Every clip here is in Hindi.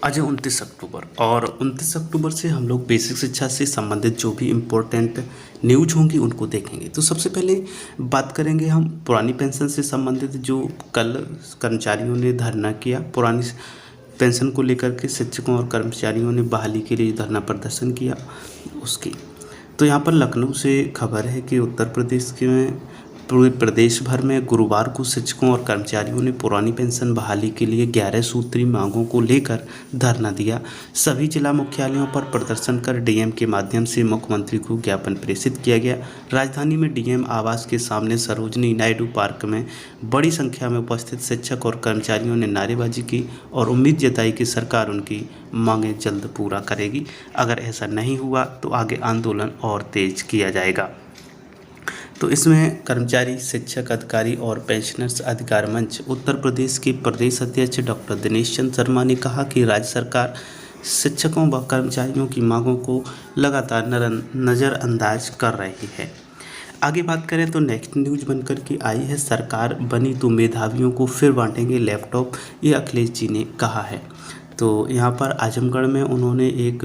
आज है 29 अक्टूबर और 29 अक्टूबर से हम लोग बेसिक शिक्षा से संबंधित जो भी इम्पोर्टेंट न्यूज होंगी उनको देखेंगे। तो सबसे पहले बात करेंगे हम पुरानी पेंशन से संबंधित जो कल कर्मचारियों ने धरना किया। पुरानी पेंशन को लेकर के शिक्षकों और कर्मचारियों ने बहाली के लिए धरना प्रदर्शन किया उसकी। तो यहाँ पर लखनऊ से खबर है कि उत्तर प्रदेश के में पूरे प्रदेश भर में गुरुवार को शिक्षकों और कर्मचारियों ने पुरानी पेंशन बहाली के लिए 11 सूत्री मांगों को लेकर धरना दिया। सभी जिला मुख्यालयों पर प्रदर्शन कर डीएम के माध्यम से मुख्यमंत्री को ज्ञापन प्रेषित किया गया। राजधानी में डीएम आवास के सामने सरोजनी नायडू पार्क में बड़ी संख्या में उपस्थित शिक्षक और कर्मचारियों ने नारेबाजी की और उम्मीद जताई कि सरकार उनकी मांगें जल्द पूरा करेगी। अगर ऐसा नहीं हुआ तो आगे आंदोलन और तेज किया जाएगा। तो इसमें कर्मचारी शिक्षक अधिकारी और पेंशनर्स अधिकार मंच उत्तर प्रदेश के प्रदेश अध्यक्ष डॉक्टर दिनेश चंद्र शर्मा ने कहा कि राज्य सरकार शिक्षकों व कर्मचारियों की मांगों को लगातार नज़रअंदाज कर रही है। आगे बात करें तो नेक्स्ट न्यूज बनकर के आई है, सरकार बनी तो मेधावियों को फिर बांटेंगे लैपटॉप, ये अखिलेश जी ने कहा है। तो यहाँ पर आजमगढ़ में उन्होंने एक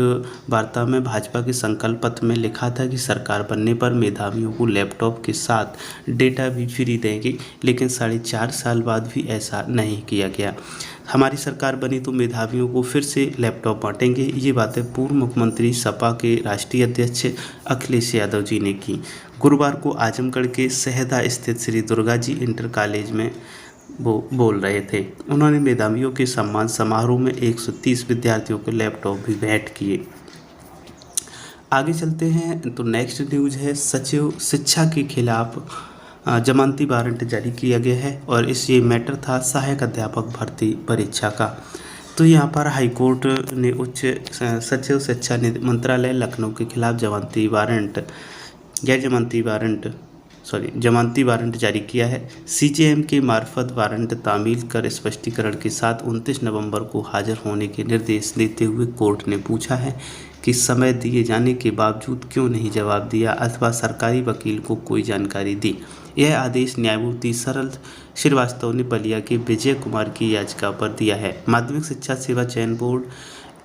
वार्ता में भाजपा के संकल्प पत्र में लिखा था कि सरकार बनने पर मेधावियों को लैपटॉप के साथ डेटा भी फ्री देंगी, लेकिन 4.5 साल बाद भी ऐसा नहीं किया गया। हमारी सरकार बनी तो मेधावियों को फिर से लैपटॉप बांटेंगे, ये बातें पूर्व मुख्यमंत्री सपा के राष्ट्रीय अध्यक्ष अखिलेश यादव जी ने की। गुरुवार को आजमगढ़ के सहदा स्थित श्री दुर्गा जी इंटर कॉलेज में वो बोल रहे थे। उन्होंने मेधावियों के सम्मान समारोह में 130 विद्यार्थियों को लैपटॉप भी भेंट किए। आगे चलते हैं तो नेक्स्ट न्यूज है, सचिव शिक्षा के खिलाफ जमानती वारंट जारी किया गया है और ये मैटर था सहायक अध्यापक भर्ती परीक्षा का। तो यहाँ पर हाईकोर्ट ने उच्च सचिव शिक्षा मंत्रालय लखनऊ के खिलाफ जमानती वारंट जारी किया है। सीजेएम के मार्फत वारंट तामील कर स्पष्टीकरण के साथ 29 नवंबर को हाजिर होने के निर्देश देते हुए कोर्ट ने पूछा है कि समय दिए जाने के बावजूद क्यों नहीं जवाब दिया अथवा सरकारी वकील को कोई जानकारी दी। यह आदेश न्यायमूर्ति सरल श्रीवास्तव ने बलिया के विजय कुमार की याचिका पर दिया है। माध्यमिक शिक्षा सेवा चयन बोर्ड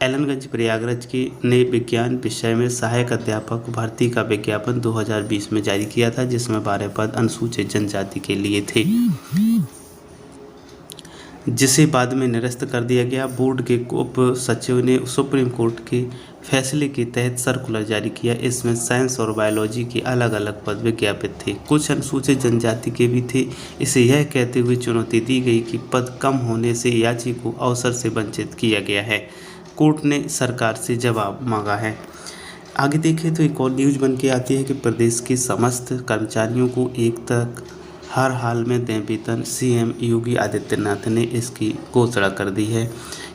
एलनगंज प्रयागराज के ने विज्ञान विषय में सहायक अध्यापक भर्ती का विज्ञापन 2020 में जारी किया था, जिसमें 12 पद अनुसूचित जनजाति के लिए थे, जिसे बाद में निरस्त कर दिया गया। बोर्ड के उप सचिव ने सुप्रीम कोर्ट के फैसले के तहत सर्कुलर जारी किया। इसमें साइंस और बायोलॉजी के अलग अलग पद विज्ञापित थे, कुछ अनुसूचित जनजाति के भी थे। इसे यह कहते हुए चुनौती दी गई कि पद कम होने से याची को अवसर से वंचित किया गया है। कोर्ट ने सरकार से जवाब मांगा है। आगे देखें तो एक और न्यूज बन के आती है कि प्रदेश के समस्त कर्मचारियों को एक तक हर हाल में दें वेतन। सीएम योगी आदित्यनाथ ने इसकी घोषणा कर दी है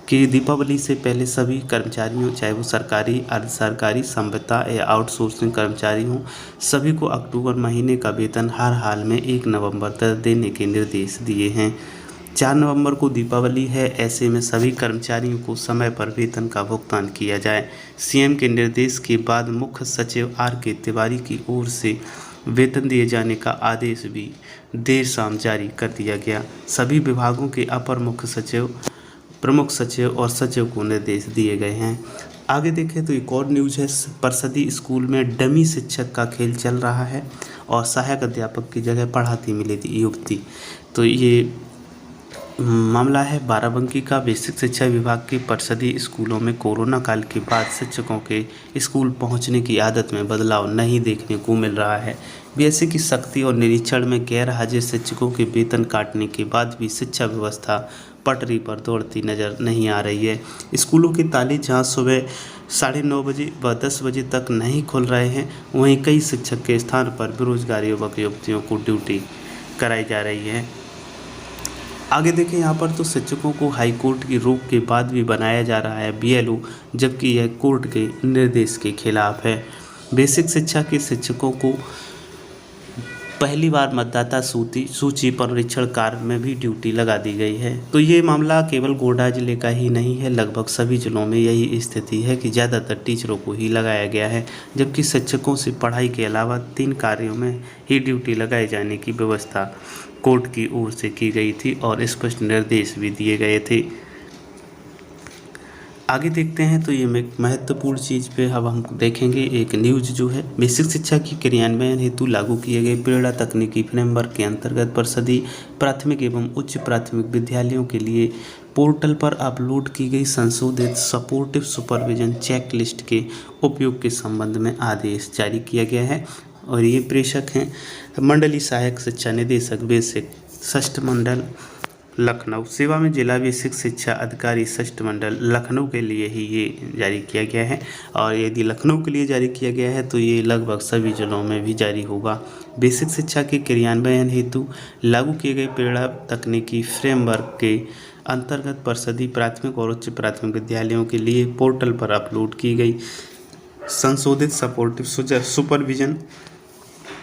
कि दीपावली से पहले सभी कर्मचारियों, चाहे वो सरकारी, अर्ध सरकारी, संविदा या आउटसोर्सिंग कर्मचारी हों, सभी को अक्टूबर महीने का वेतन हर हाल में 1 नवंबर तक देने के निर्देश दिए हैं। 4 नवंबर को दीपावली है, ऐसे में सभी कर्मचारियों को समय पर वेतन का भुगतान किया जाए। सीएम के निर्देश के बाद मुख्य सचिव आर.के. तिवारी की ओर से वेतन दिए जाने का आदेश भी देर शाम जारी कर दिया गया। सभी विभागों के अपर मुख्य सचिव, प्रमुख सचिव और सचिव को निर्देश दिए गए हैं। आगे देखें तो एक और न्यूज है, परिषदी स्कूल में डमी शिक्षक का खेल चल रहा है और सहायक अध्यापक की जगह पढ़ाती मिली थी युवती। तो ये मामला है बाराबंकी का। बेसिक शिक्षा विभाग के परिषदीय स्कूलों में कोरोना काल के बाद शिक्षकों के स्कूल पहुंचने की आदत में बदलाव नहीं देखने को मिल रहा है। बीएससी की सख्ती और निरीक्षण में गैर हाजिर शिक्षकों के वेतन काटने के बाद भी शिक्षा व्यवस्था पटरी पर दौड़ती नजर नहीं आ रही है। स्कूलों के ताले जहां सुबह 9:30 बजे व 10 बजे तक नहीं खुल रहे हैं, वहीं कई शिक्षक के स्थान पर बेरोजगार युवक युवतियों को ड्यूटी कराई जा रही है। आगे देखें यहाँ पर तो शिक्षकों को हाई कोर्ट की रोक के बाद भी बनाया जा रहा है बीएलओ, जबकि यह कोर्ट के निर्देश के खिलाफ है। बेसिक शिक्षा के शिक्षकों को पहली बार मतदाता सूची पुनरीक्षण कार्य में भी ड्यूटी लगा दी गई है। तो ये मामला केवल गोड्डा जिले का ही नहीं है, लगभग सभी जिलों में यही स्थिति है कि ज़्यादातर टीचरों को ही लगाया गया है, जबकि शिक्षकों से पढ़ाई के अलावा 3 कार्यों में ही ड्यूटी लगाए जाने की व्यवस्था कोर्ट की ओर से की गई थी और स्पष्ट निर्देश भी दिए गए थे। आगे देखते हैं तो ये में एक महत्वपूर्ण चीज़ पे अब हम देखेंगे एक न्यूज़ जो है बेसिक शिक्षा की क्रियान्वयन हेतु लागू किए गए प्रेरणा तकनीकी फ्रेमवर्क के अंतर्गत परिषदीय प्राथमिक एवं उच्च प्राथमिक विद्यालयों के लिए पोर्टल पर अपलोड की गई संशोधित सपोर्टिव सुपरविजन चेकलिस्ट के उपयोग के संबंध में आदेश जारी किया गया है। और ये प्रेषक हैं मंडलीय सहायक शिक्षा निदेशक बेसिक षष्ठ मंडल लखनऊ। सेवा में जिला बेसिक शिक्षा अधिकारी षष्ठ मंडल लखनऊ के लिए ही ये जारी किया गया है। और यदि लखनऊ के लिए जारी किया गया है तो ये लगभग सभी जिलों में भी जारी होगा। बेसिक शिक्षा के क्रियान्वयन हेतु लागू किए गए प्रेरणा तकनीकी फ्रेमवर्क के अंतर्गत परिषदीय प्राथमिक और उच्च प्राथमिक विद्यालयों के लिए पोर्टल पर अपलोड की गई संशोधित सपोर्टिव सुपरविजन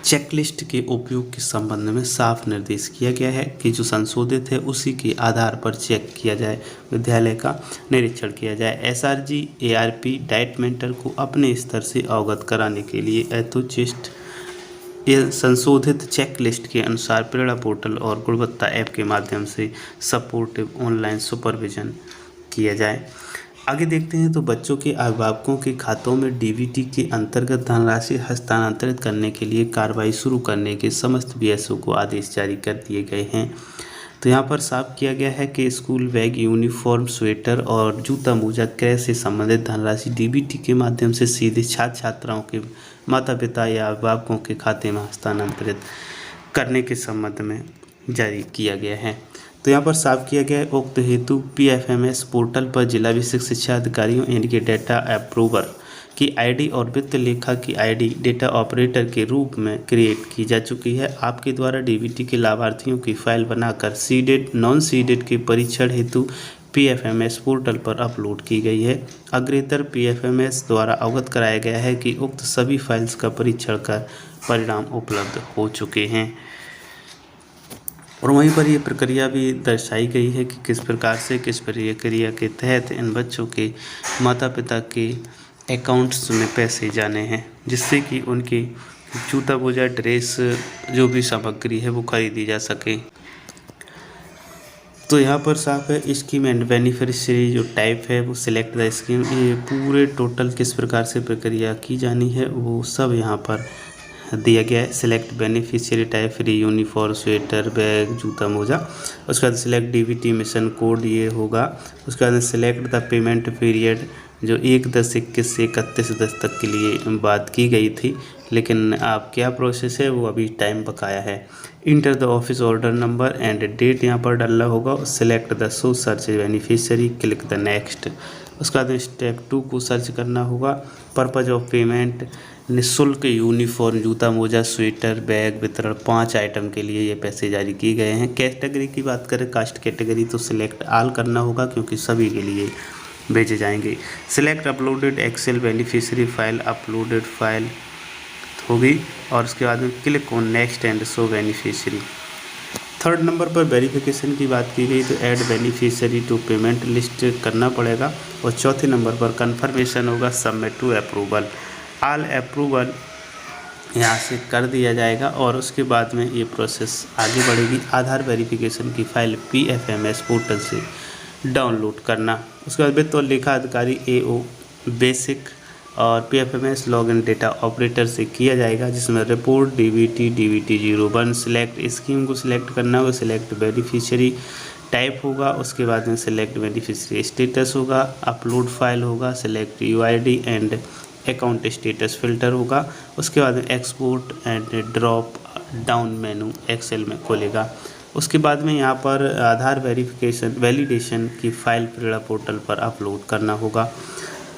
चेकलिस्ट के उपयोग के संबंध में साफ निर्देश किया गया है कि जो संशोधित है उसी के आधार पर चेक किया जाए, विद्यालय का निरीक्षण किया जाए। एसआरजी एआरपी डाइट मेंटर को अपने स्तर से अवगत कराने के लिए यथोचित संशोधित चेकलिस्ट के अनुसार प्रेरणा पोर्टल और गुणवत्ता ऐप के माध्यम से सपोर्टिव ऑनलाइन सुपरविजन किया जाए। आगे देखते हैं तो बच्चों के अभिभावकों के खातों में डीबीटी के अंतर्गत धनराशि हस्तांतरित करने के लिए कार्रवाई शुरू करने के समस्त बीएसओ को आदेश जारी कर दिए गए हैं। तो यहाँ पर साफ किया गया है कि स्कूल बैग, यूनिफॉर्म, स्वेटर और जूता मोजा क्रय से संबंधित धनराशि डीबीटी के माध्यम से सीधे छात्र छात्राओं के माता पिता या अभिभावकों के खाते में हस्तांतरित करने के संबंध में जारी किया गया है। तो यहाँ पर साफ किया गया है उक्त हेतु पीएफएमएस पोर्टल पर जिला बेसिक शिक्षा अधिकारियों इनके डेटा अप्रूवर की आईडी और वित्त लेखा की आईडी डेटा ऑपरेटर के रूप में क्रिएट की जा चुकी है। आपके द्वारा डीबीटी के लाभार्थियों की फाइल बनाकर सीडेड नॉन सीडेड के परीक्षण हेतु पीएफएमएस पोर्टल पर अपलोड की गई है। अग्रेतर पीएफएमएस द्वारा अवगत कराया गया है कि उक्त सभी फाइल्स का परीक्षण कर परिणाम उपलब्ध हो चुके हैं। और वहीं पर ये प्रक्रिया भी दर्शाई गई है कि किस प्रकार से किस प्रक्रिया के तहत इन बच्चों के माता पिता के अकाउंट्स में पैसे जाने हैं, जिससे कि उनके जूता मोजा ड्रेस जो भी सामग्री है वो खरीदी जा सके। तो यहाँ पर साफ है स्कीम एंड बेनिफिशियरी जो टाइप है वो सिलेक्ट द स्कीम, ये पूरे टोटल किस प्रकार से प्रक्रिया की जानी है वो सब यहाँ पर दिया गया है। Select beneficiary type free uniform, sweater, bag, जूता मोजा। उसके बाद सिलेक्ट डीबीटी मिशन कोड ये होगा। उसके बाद सिलेक्ट द पेमेंट पीरियड जो 1/10/21 से 31/10 तक के लिए बात की गई थी, लेकिन अब क्या प्रोसेस है वो अभी टाइम बकाया है। Enter the office order number and date यहाँ पर डालना होगा। Select the show search beneficiary, click the next. उसके बाद स्टेप 2 को सर्च करना होगा। पर्पज ऑफ पेमेंट निःशुल्क यूनिफॉर्म, जूता मोजा, स्वेटर, बैग वितरण 5 आइटम के लिए ये पैसे जारी किए गए हैं। कैटेगरी की बात करें कास्ट कैटेगरी तो सिलेक्ट ऑल करना होगा क्योंकि सभी के लिए भेजे जाएंगे। Select uploaded excel beneficiary file, uploaded file होगी और उसके बाद में click on next and show beneficiary. Third number पर वेरिफिकेशन की बात की गई तो add beneficiary to payment list करना पड़ेगा। और चौथे नंबर पर कन्फर्मेशन होगा submit to approval, all approval यहाँ से कर दिया जाएगा और उसके बाद में ये प्रोसेस आगे बढ़ेगी। आधार वेरिफिकेशन की फाइल पीएफएमएस पोर्टल से डाउनलोड करना। उसके बाद वित्त और लेखा अधिकारी एओ बेसिक और पीएफएमएस लॉगिन डेटा ऑपरेटर से किया जाएगा, जिसमें रिपोर्ट डीबीटी 01 सिलेक्ट स्कीम को सिलेक्ट करना होगा। सिलेक्ट बेनिफिशियरी टाइप होगा। उसके बाद में सिलेक्ट बेनिफिशियरी स्टेटस होगा। अपलोड फाइल होगा। Select UID and account status filter होगा। उसके बाद में export and drop down menu excel में खोलेगा। उसके बाद में यहाँ पर आधार वैलिडेशन की फाइल प्रेरणा पोर्टल पर अपलोड करना होगा।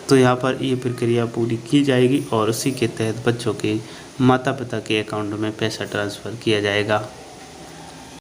तो यहाँ पर ये प्रक्रिया पूरी की जाएगी और उसी के तहत बच्चों के माता पिता के अकाउंट में पैसा ट्रांसफ़र किया जाएगा।